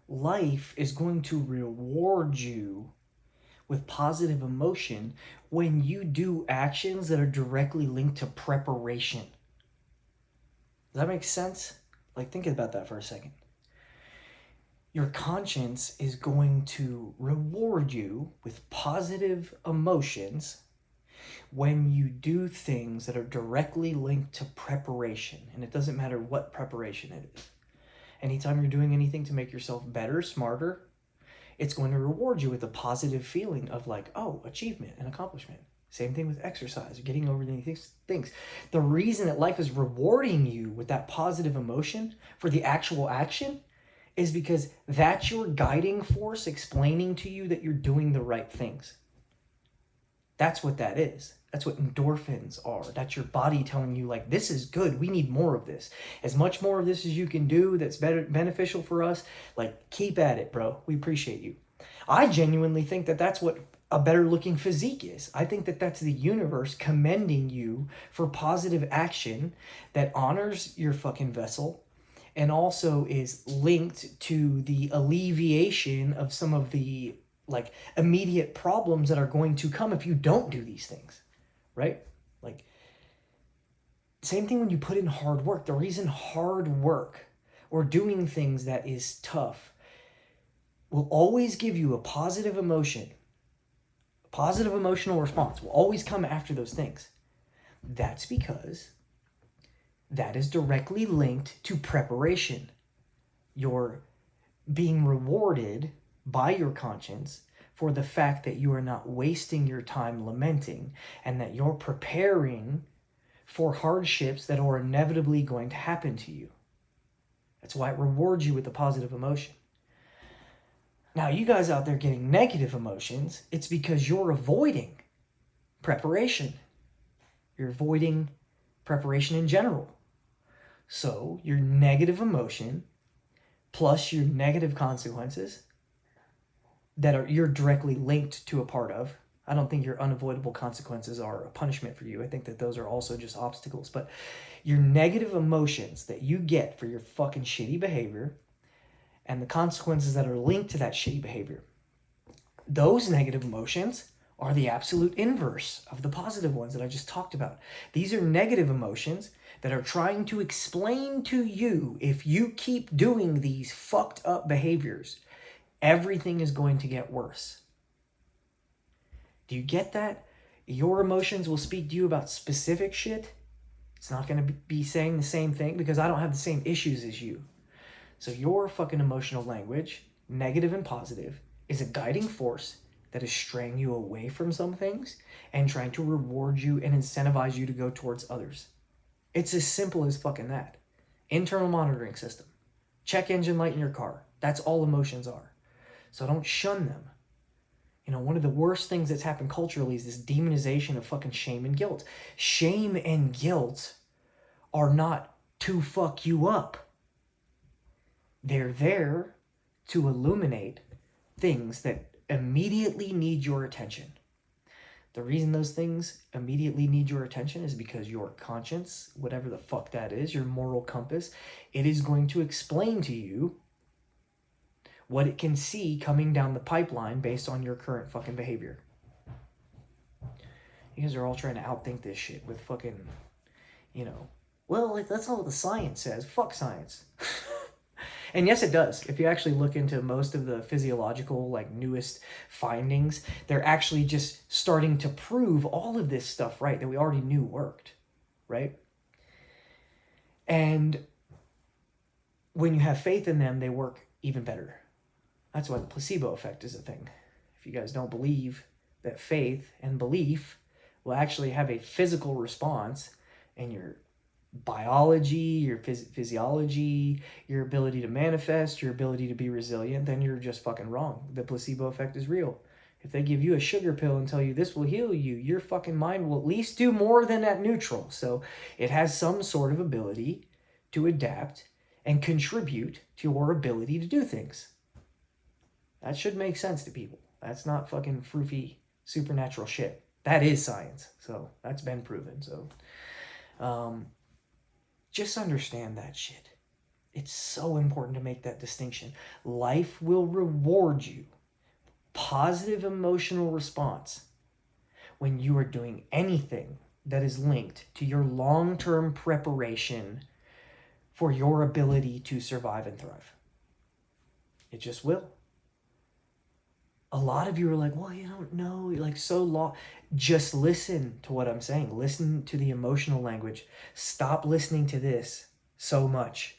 life is going to reward you with positive emotion when you do actions that are directly linked to preparation. Does that make sense? Like, think about that for a second. Your conscience is going to reward you with positive emotions when you do things that are directly linked to preparation. And it doesn't matter what preparation it is. Anytime you're doing anything to make yourself better, smarter, it's going to reward you with a positive feeling of like, oh, achievement and accomplishment. Same thing with exercise, getting over these things. The reason that life is rewarding you with that positive emotion for the actual action is because that's your guiding force explaining to you that you're doing the right things. That's what that is. That's what endorphins are. That's your body telling you, like, this is good. We need more of this. As much more of this as you can do that's beneficial for us, like, keep at it, bro. We appreciate you. I genuinely think that that's what a better looking physique is. I think that that's the universe commending you for positive action that honors your fucking vessel and also is linked to the alleviation of some of the like immediate problems that are going to come if you don't do these things, right? Like, same thing when you put in hard work. The reason hard work or doing things that is tough will always give you a positive emotion, a positive emotional response will always come after those things. That's because that is directly linked to preparation. You're being rewarded by your conscience for the fact that you are not wasting your time lamenting and that you're preparing for hardships that are inevitably going to happen to you. That's why it rewards you with a positive emotion. Now, you guys out there getting negative emotions, it's because you're avoiding preparation. You're avoiding preparation in general. So your negative emotion plus your negative consequences that you're directly linked to a part of. I don't think your unavoidable consequences are a punishment for you. I think that those are also just obstacles. But your negative emotions that you get for your fucking shitty behavior and the consequences that are linked to that shitty behavior, those negative emotions are the absolute inverse of the positive ones that I just talked about. These are negative emotions that are trying to explain to you, if you keep doing these fucked up behaviors, everything is going to get worse. Do you get that? Your emotions will speak to you about specific shit. It's not going to be saying the same thing because I don't have the same issues as you. So your fucking emotional language, negative and positive, is a guiding force that is straying you away from some things and trying to reward you and incentivize you to go towards others. It's as simple as fucking that. Internal monitoring system. Check engine light in your car. That's all emotions are. So don't shun them. You know, one of the worst things that's happened culturally is this demonization of fucking shame and guilt. Shame and guilt are not to fuck you up. They're there to illuminate things that immediately need your attention. The reason those things immediately need your attention is because your conscience, whatever the fuck that is, your moral compass, it is going to explain to you what it can see coming down the pipeline based on your current fucking behavior. You guys are all trying to outthink this shit with fucking, well, if that's all the science says. Fuck science. And yes, it does. If you actually look into most of the physiological, like, newest findings, they're actually just starting to prove all of this stuff, right, that we already knew worked, right? And when you have faith in them, they work even better. That's why the placebo effect is a thing. If you guys don't believe that faith and belief will actually have a physical response in your biology, your physiology, your ability to manifest, your ability to be resilient, then you're just fucking wrong. The placebo effect is real. If they give you a sugar pill and tell you this will heal you, your fucking mind will at least do more than that neutral. So it has some sort of ability to adapt and contribute to your ability to do things. That should make sense to people. That's not fucking froofy supernatural shit. That is science. So that's been proven. So just understand that shit. It's so important to make that distinction. Life will reward you. Positive emotional response when you are doing anything that is linked to your long-term preparation for your ability to survive and thrive. It just will. A lot of you are like, well, you don't know, you're like so long. Just listen to what I'm saying. Listen to the emotional language. Stop listening to this so much.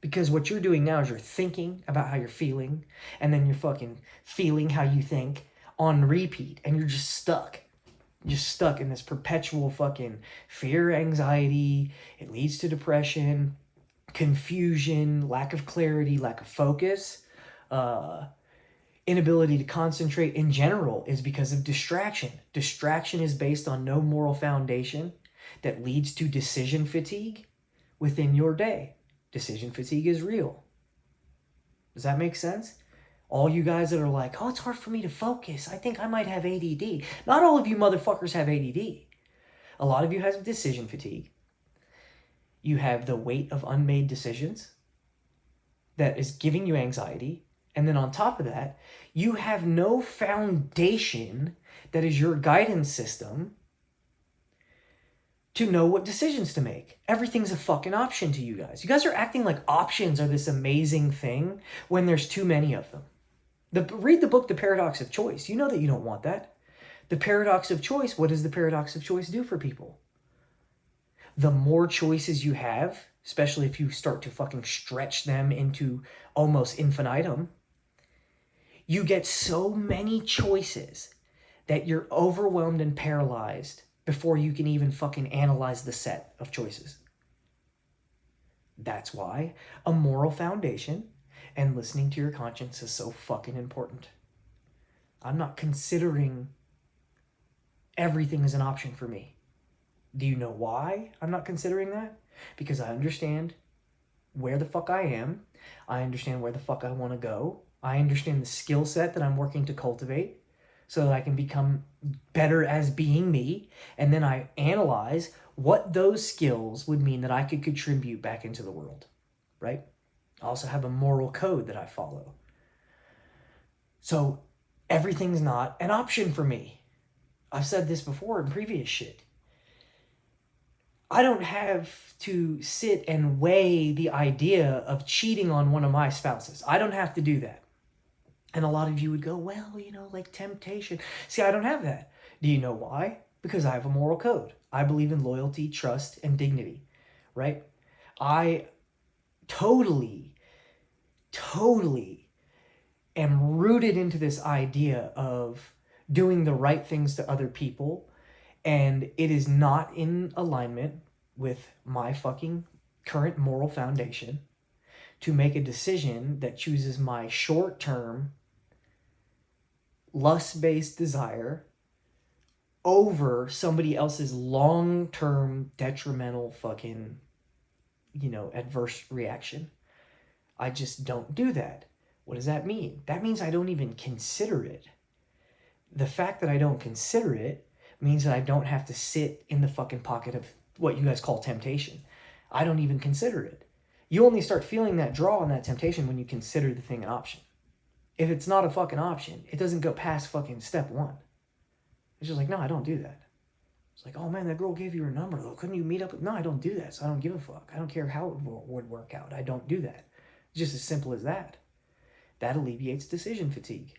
Because what you're doing now is you're thinking about how you're feeling, and then you're fucking feeling how you think on repeat, and you're just stuck. You're stuck in this perpetual fucking fear, anxiety. It leads to depression, confusion, lack of clarity, lack of focus, inability to concentrate in general is because of distraction. Distraction is based on no moral foundation that leads to decision fatigue within your day. Decision fatigue is real. Does that make sense? All you guys that are like, oh, it's hard for me to focus. I think I might have ADD. Not all of you motherfuckers have ADD. A lot of you have decision fatigue. You have the weight of unmade decisions that is giving you anxiety. And then on top of that, you have no foundation that is your guidance system to know what decisions to make. Everything's a fucking option to you guys. You guys are acting like options are this amazing thing when there's too many of them. Read the book, The Paradox of Choice. You know that you don't want that. The paradox of choice, what does the paradox of choice do for people? The more choices you have, especially if you start to fucking stretch them into almost infinitum, you get so many choices that you're overwhelmed and paralyzed before you can even fucking analyze the set of choices. That's why a moral foundation and listening to your conscience is so fucking important. I'm not considering everything as an option for me. Do you know why I'm not considering that? Because I understand where the fuck I am. I understand where the fuck I want to go. I understand the skill set that I'm working to cultivate so that I can become better as being me. And then I analyze what those skills would mean that I could contribute back into the world, right? I also have a moral code that I follow. So everything's not an option for me. I've said this before in previous shit. I don't have to sit and weigh the idea of cheating on one of my spouses. I don't have to do that. And a lot of you would go, well, like temptation. See, I don't have that. Do you know why? Because I have a moral code. I believe in loyalty, trust, and dignity, right? I totally am rooted into this idea of doing the right things to other people, and it is not in alignment with my fucking current moral foundation to make a decision that chooses my short-term lust-based desire over somebody else's long-term detrimental fucking, adverse reaction. I just don't do that. What does that mean? That means I don't even consider it. The fact that I don't consider it means that I don't have to sit in the fucking pocket of what you guys call temptation. I don't even consider it. You only start feeling that draw and that temptation when you consider the thing an option. If it's not a fucking option, it doesn't go past fucking step one. It's just like, no, I don't do that. It's like, oh man, that girl gave you her number though. Couldn't you meet up? No, I don't do that, so I don't give a fuck. I don't care how it would work out. I don't do that. It's just as simple as that. That alleviates decision fatigue.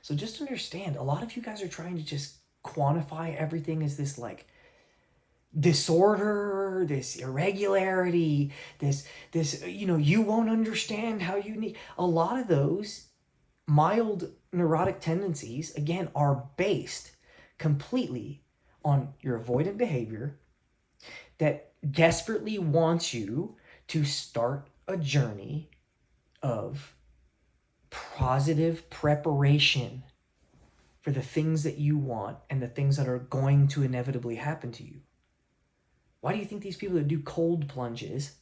So just understand, a lot of you guys are trying to just quantify everything as this like disorder, this irregularity, this you won't understand how you need. A lot of those mild neurotic tendencies, again, are based completely on your avoidant behavior that desperately wants you to start a journey of positive preparation for the things that you want and the things that are going to inevitably happen to you. Why do you think these people that do cold plunges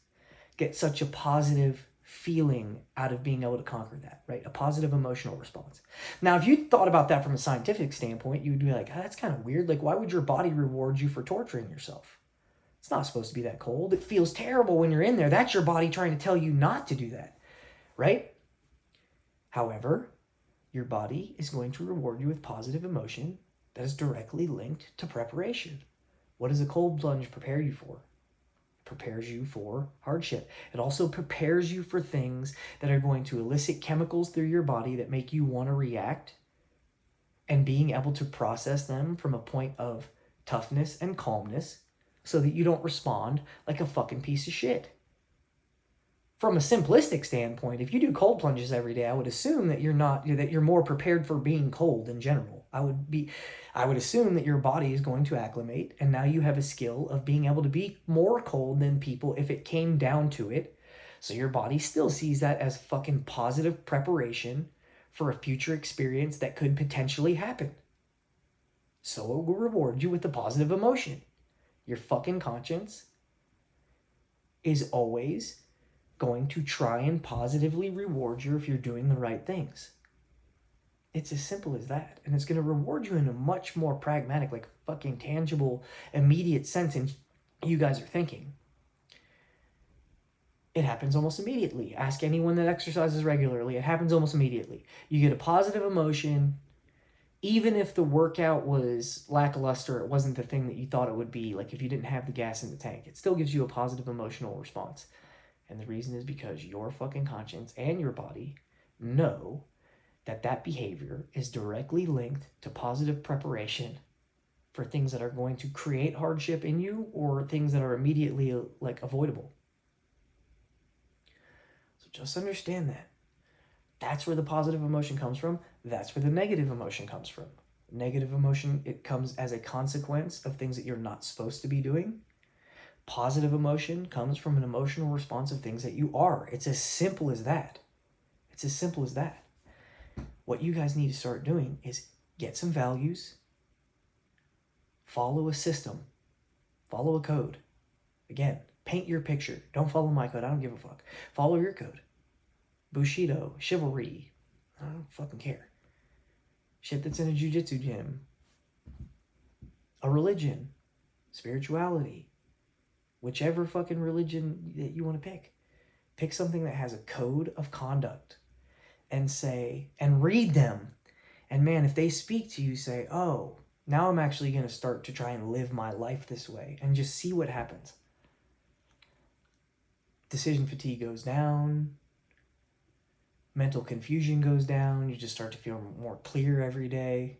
get such a positive feeling out of being able to conquer that, right? A positive emotional response. Now, if you thought about that from a scientific standpoint, you would be like, oh, that's kind of weird. Like, why would your body reward you for torturing yourself? It's not supposed to be that cold. It feels terrible when you're in there. That's your body trying to tell you not to do that, right? However, your body is going to reward you with positive emotion that is directly linked to preparation. What does a cold plunge prepare you for? It prepares you for hardship. It also prepares you for things that are going to elicit chemicals through your body that make you want to react, and being able to process them from a point of toughness and calmness so that you don't respond like a fucking piece of shit. From a simplistic standpoint, if you do cold plunges every day, I would assume that you're more prepared for being cold in general. I would assume that your body is going to acclimate, and now you have a skill of being able to be more cold than people if it came down to it. So your body still sees that as fucking positive preparation for a future experience that could potentially happen. So it will reward you with a positive emotion. Your fucking conscience is always going to try and positively reward you if you're doing the right things. It's as simple as that. And it's going to reward you in a much more pragmatic, like fucking tangible, immediate sense than you guys are thinking. It happens almost immediately. Ask anyone that exercises regularly. It happens almost immediately. You get a positive emotion. Even if the workout was lackluster, it wasn't the thing that you thought it would be, like if you didn't have the gas in the tank, it still gives you a positive emotional response. And the reason is because your fucking conscience and your body know that that behavior is directly linked to positive preparation for things that are going to create hardship in you or things that are immediately like avoidable. So just understand that. That's where the positive emotion comes from. That's where the negative emotion comes from. Negative emotion, it comes as a consequence of things that you're not supposed to be doing. Positive emotion comes from an emotional response of things that you are. It's as simple as that. It's as simple as that. What you guys need to start doing is get some values, follow a system, follow a code. Again, paint your picture. Don't follow my code. I don't give a fuck. Follow your code. Bushido, chivalry. I don't fucking care. Shit that's in a jiu-jitsu gym. A religion. Spirituality. Whichever fucking religion that you want to pick. Pick something that has a code of conduct and say, and read them. And man, if they speak to you, say, oh, now I'm actually going to start to try and live my life this way, and just see what happens. Decision fatigue goes down. Mental confusion goes down. You just start to feel more clear every day.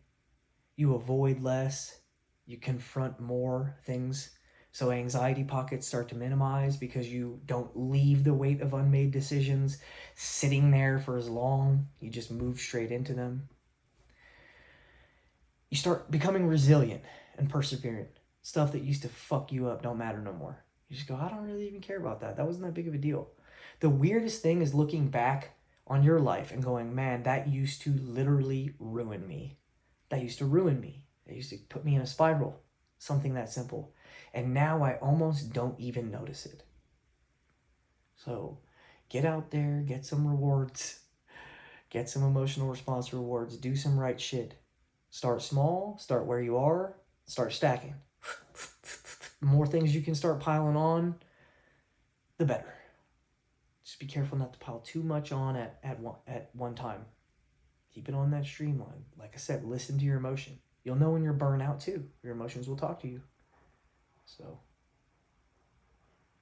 You avoid less. You confront more things. So anxiety pockets start to minimize because you don't leave the weight of unmade decisions sitting there for as long. You just move straight into them. You start becoming resilient and perseverant. Stuff that used to fuck you up don't matter no more. You just go, I don't really even care about that. That wasn't that big of a deal. The weirdest thing is looking back on your life and going, man, that used to literally ruin me. That used to ruin me. That used to put me in a spiral. Something that simple. And now I almost don't even notice it. So get out there, get some rewards, get some emotional response rewards, do some right shit. Start small, start where you are, start stacking. The more things you can start piling on, the better. Just be careful not to pile too much on at one time. Keep it on that streamline. Like I said, listen to your emotion. You'll know when you're burnt out too. Your emotions will talk to you. So